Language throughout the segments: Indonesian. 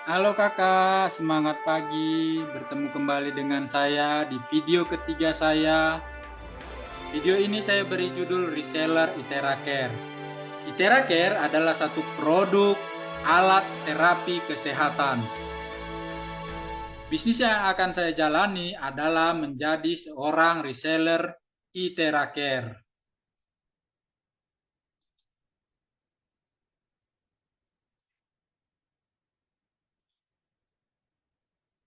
Halo kakak, semangat pagi. Bertemu kembali dengan saya di video ketiga saya. Video ini saya beri judul Reseller Itera Care. Itera Care adalah satu produk alat terapi kesehatan. Bisnis yang akan saya jalani adalah menjadi seorang reseller Itera Care.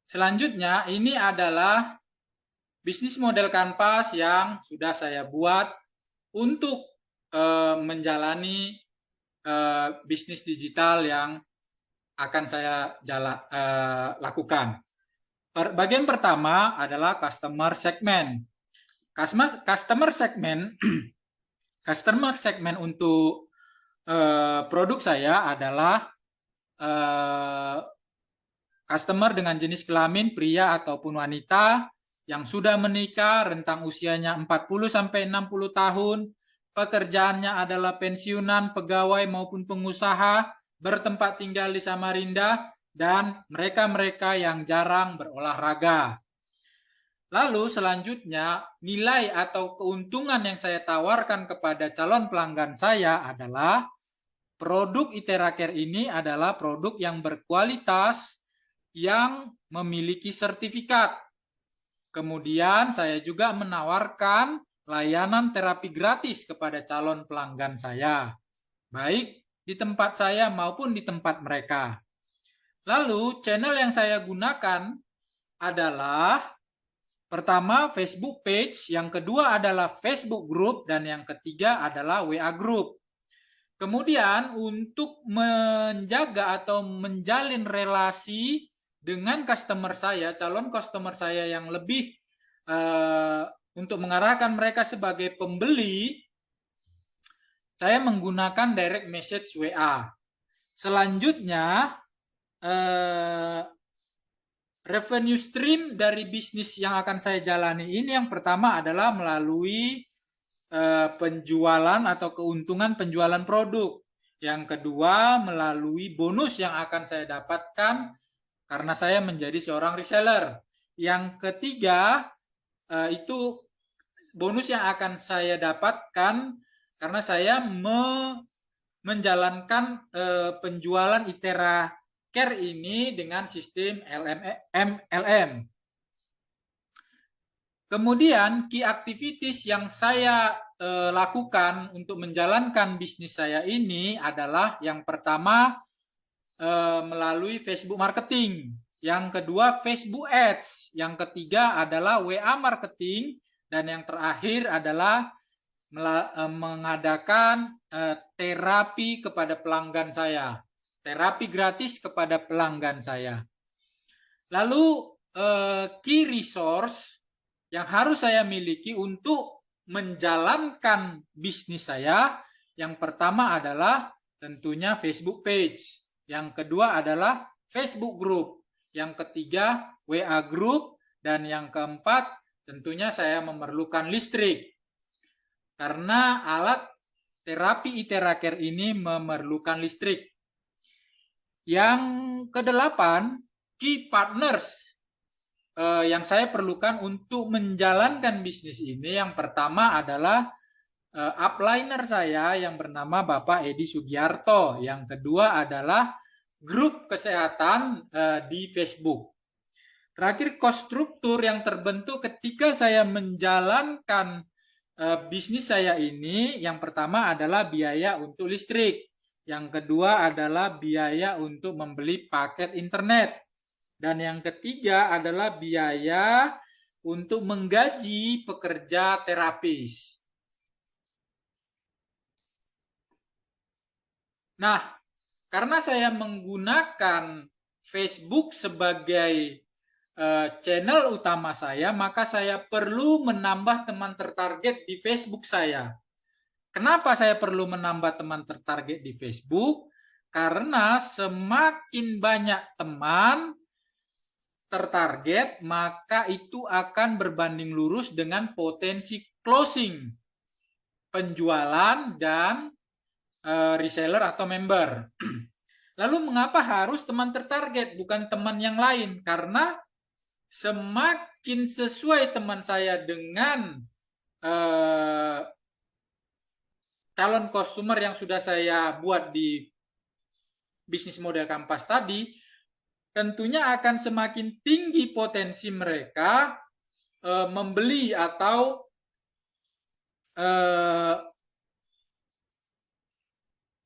Selanjutnya, ini adalah bisnis model kanvas yang sudah saya buat untuk menjalani bisnis digital yang akan saya lakukan. Bagian pertama adalah customer segment. Customer segment, customer segment untuk produk saya adalah customer dengan jenis kelamin pria ataupun wanita yang sudah menikah, rentang usianya 40-60 tahun, pekerjaannya adalah pensiunan, pegawai maupun pengusaha, bertempat tinggal di Samarinda, dan mereka-mereka yang jarang berolahraga. Lalu selanjutnya, nilai atau keuntungan yang saya tawarkan kepada calon pelanggan saya adalah produk Itera Care ini adalah produk yang berkualitas, yang memiliki sertifikat. Kemudian saya juga menawarkan layanan terapi gratis kepada calon pelanggan saya, baik di tempat saya maupun di tempat mereka. Lalu channel yang saya gunakan adalah pertama Facebook page, yang kedua adalah Facebook group, dan yang ketiga adalah WA group. Kemudian untuk menjaga atau menjalin relasi dengan customer saya, calon customer saya yang lebih untuk mengarahkan mereka sebagai pembeli, saya menggunakan direct message WA. Selanjutnya, revenue stream dari bisnis yang akan saya jalani ini yang pertama adalah melalui penjualan atau keuntungan penjualan produk. Yang kedua, melalui bonus yang akan saya dapatkan karena saya menjadi seorang reseller. Yang ketiga, itu bonus yang akan saya dapatkan karena saya menjalankan penjualan Itera Care ini dengan sistem MLM. Kemudian key activities yang saya lakukan untuk menjalankan bisnis saya ini adalah yang pertama melalui Facebook marketing, yang kedua Facebook Ads, yang ketiga adalah WA marketing, dan yang terakhir adalah mengadakan terapi kepada pelanggan saya, terapi gratis kepada pelanggan saya. Lalu key resource yang harus saya miliki untuk menjalankan bisnis saya, yang pertama adalah tentunya Facebook page, yang kedua adalah Facebook group, yang ketiga WA group, dan yang keempat tentunya saya memerlukan listrik. Karena alat terapi Itera Care ini memerlukan listrik. Yang kedelapan, key partners yang saya perlukan untuk menjalankan bisnis ini. Yang pertama adalah upliner saya yang bernama Bapak Edi Sugiarto. Yang kedua adalah grup kesehatan di Facebook. Terakhir, cost struktur yang terbentuk ketika saya menjalankan bisnis saya ini. Yang pertama adalah biaya untuk listrik. Yang kedua adalah biaya untuk membeli paket internet. Dan yang ketiga adalah biaya untuk menggaji pekerja terapis. Nah, karena saya menggunakan Facebook sebagai channel utama saya, maka saya perlu menambah teman tertarget di Facebook saya. Kenapa saya perlu menambah teman tertarget di Facebook? Karena semakin banyak teman tertarget, maka itu akan berbanding lurus dengan potensi closing penjualan dan reseller atau member. Lalu mengapa harus teman tertarget, bukan teman yang lain? Karena semakin sesuai teman saya dengan calon customer yang sudah saya buat di bisnis model Kampas tadi, tentunya akan semakin tinggi potensi mereka membeli atau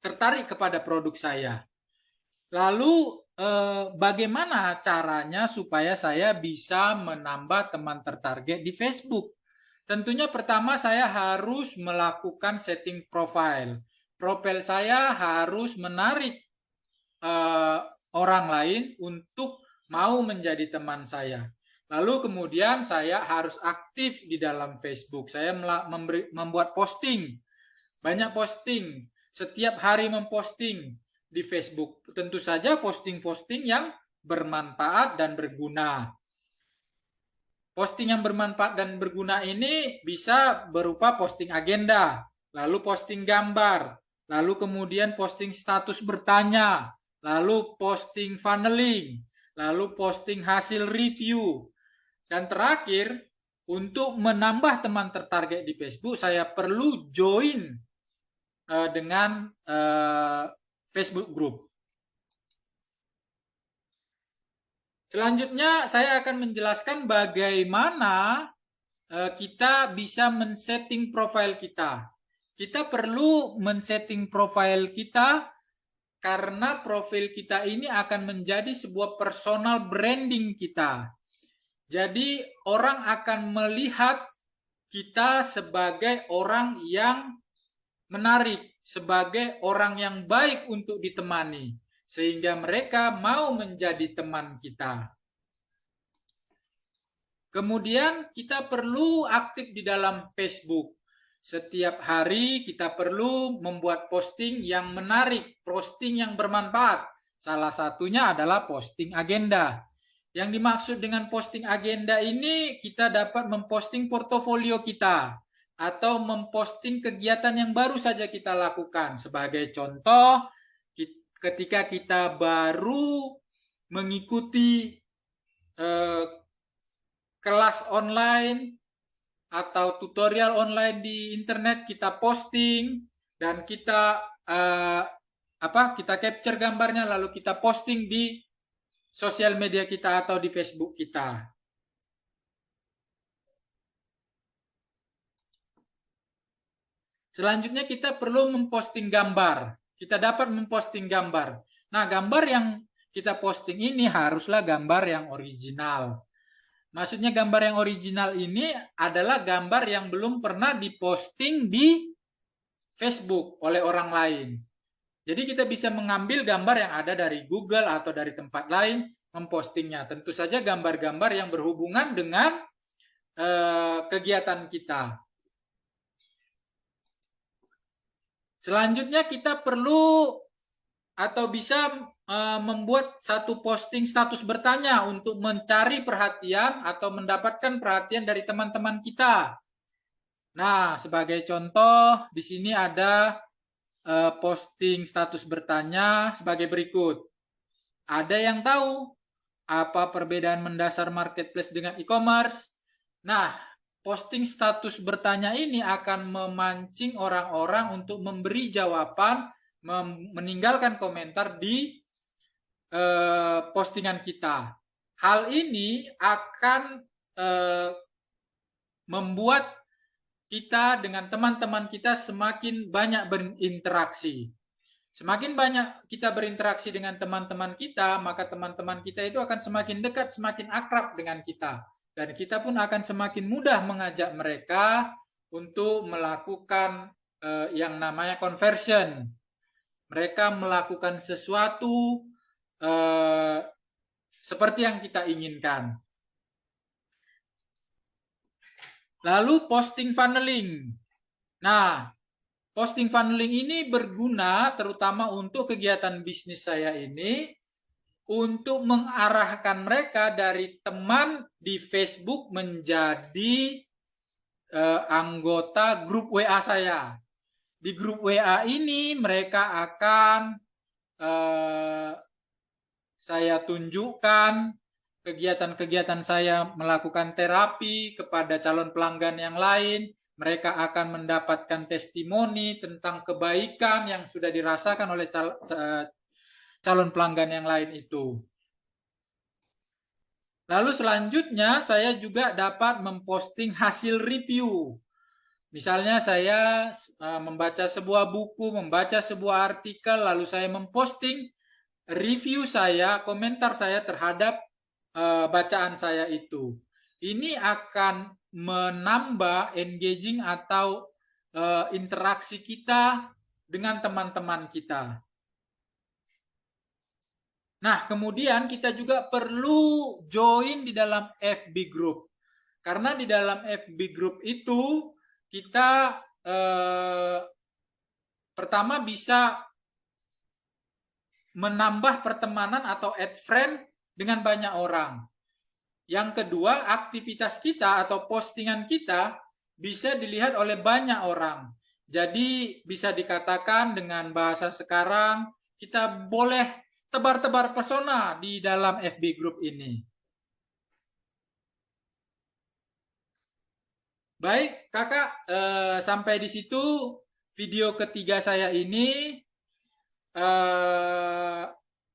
tertarik kepada produk saya. Lalu bagaimana caranya supaya saya bisa menambah teman tertarget di Facebook? Tentunya pertama saya harus melakukan setting profile. Profil saya harus menarik orang lain untuk mau menjadi teman saya. Lalu kemudian saya harus aktif di dalam Facebook. Saya membuat posting, banyak posting, setiap hari memposting di Facebook. Tentu saja posting-posting yang bermanfaat dan berguna. Posting yang bermanfaat dan berguna ini bisa berupa posting agenda, lalu posting gambar, lalu kemudian posting status bertanya, lalu posting funneling, lalu posting hasil review. Dan terakhir, untuk menambah teman tertarget di Facebook, saya perlu join dengan Facebook group. Selanjutnya saya akan menjelaskan bagaimana kita bisa men-setting profile kita. Kita perlu men-setting profile kita karena profil kita ini akan menjadi sebuah personal branding kita. Jadi orang akan melihat kita sebagai orang yang menarik, sebagai orang yang baik untuk ditemani, sehingga mereka mau menjadi teman kita. Kemudian kita perlu aktif di dalam Facebook. Setiap hari kita perlu membuat posting yang menarik, posting yang bermanfaat. Salah satunya adalah posting agenda. Yang dimaksud dengan posting agenda ini, kita dapat memposting portofolio kita atau memposting kegiatan yang baru saja kita lakukan. Sebagai contoh, ketika kita baru mengikuti kelas online atau tutorial online di internet, kita posting dan kita kita capture gambarnya lalu kita posting di sosial media kita atau di Facebook kita. Selanjutnya kita perlu memposting gambar. Kita dapat memposting gambar. Nah, gambar yang kita posting ini haruslah gambar yang original. Maksudnya gambar yang original ini adalah gambar yang belum pernah diposting di Facebook oleh orang lain. Jadi kita bisa mengambil gambar yang ada dari Google atau dari tempat lain, mempostingnya. Tentu saja gambar-gambar yang berhubungan dengan kegiatan kita. Selanjutnya kita perlu atau bisa membuat satu posting status bertanya untuk mencari perhatian atau mendapatkan perhatian dari teman-teman kita. Nah, sebagai contoh di sini ada posting status bertanya sebagai berikut. Ada yang tahu apa perbedaan mendasar marketplace dengan e-commerce? Nah, posting status bertanya ini akan memancing orang-orang untuk memberi jawaban, meninggalkan komentar di postingan kita. Hal ini akan membuat kita dengan teman-teman kita semakin banyak berinteraksi. Semakin banyak kita berinteraksi dengan teman-teman kita, maka teman-teman kita itu akan semakin dekat, semakin akrab dengan kita. Dan kita pun akan semakin mudah mengajak mereka untuk melakukan yang namanya conversion. Mereka melakukan sesuatu seperti yang kita inginkan. Lalu posting funneling. Nah, posting funneling ini berguna terutama untuk kegiatan bisnis saya ini untuk mengarahkan mereka dari teman di Facebook menjadi anggota grup WA saya. Di grup WA ini mereka akan saya tunjukkan kegiatan-kegiatan saya melakukan terapi kepada calon pelanggan yang lain. Mereka akan mendapatkan testimoni tentang kebaikan yang sudah dirasakan oleh calon pelanggan yang lain itu. Lalu selanjutnya saya juga dapat memposting hasil review. Misalnya saya membaca sebuah buku, membaca sebuah artikel, lalu saya memposting review saya, komentar saya terhadap bacaan saya itu. Ini akan menambah engaging atau interaksi kita dengan teman-teman kita. Nah, kemudian kita juga perlu join di dalam FB group. Karena di dalam FB group itu kita pertama bisa menambah pertemanan atau add friend dengan banyak orang. Yang kedua, aktivitas kita atau postingan kita bisa dilihat oleh banyak orang. Jadi bisa dikatakan dengan bahasa sekarang, kita boleh tebar-tebar pesona di dalam FB group ini. Baik, kakak, sampai di situ video ketiga saya ini.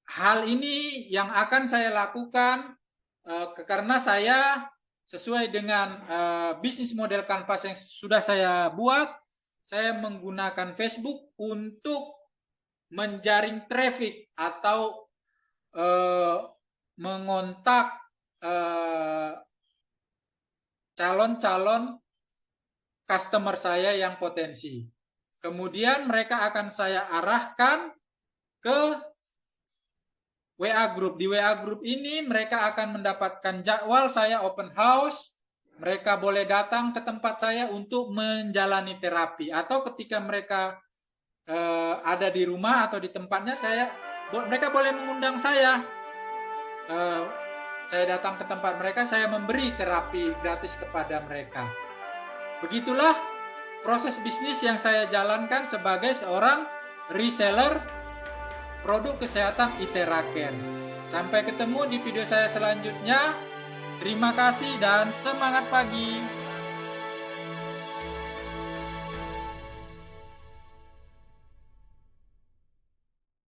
Hal ini yang akan saya lakukan karena saya sesuai dengan bisnis model Canvas yang sudah saya buat, saya menggunakan Facebook untuk menjaring traffic atau mengontak calon-calon customer saya yang potensi. Kemudian mereka akan saya arahkan ke WA Group. Di WA Group ini mereka akan mendapatkan jadwal saya open house. Mereka boleh datang ke tempat saya untuk menjalani terapi. Atau ketika mereka ada di rumah atau di tempatnya, mereka boleh mengundang saya. Saya datang ke tempat mereka, saya memberi terapi gratis kepada mereka. Begitulah proses bisnis yang saya jalankan sebagai seorang reseller produk kesehatan Iteraken. Sampai ketemu di video saya selanjutnya. Terima kasih dan semangat pagi.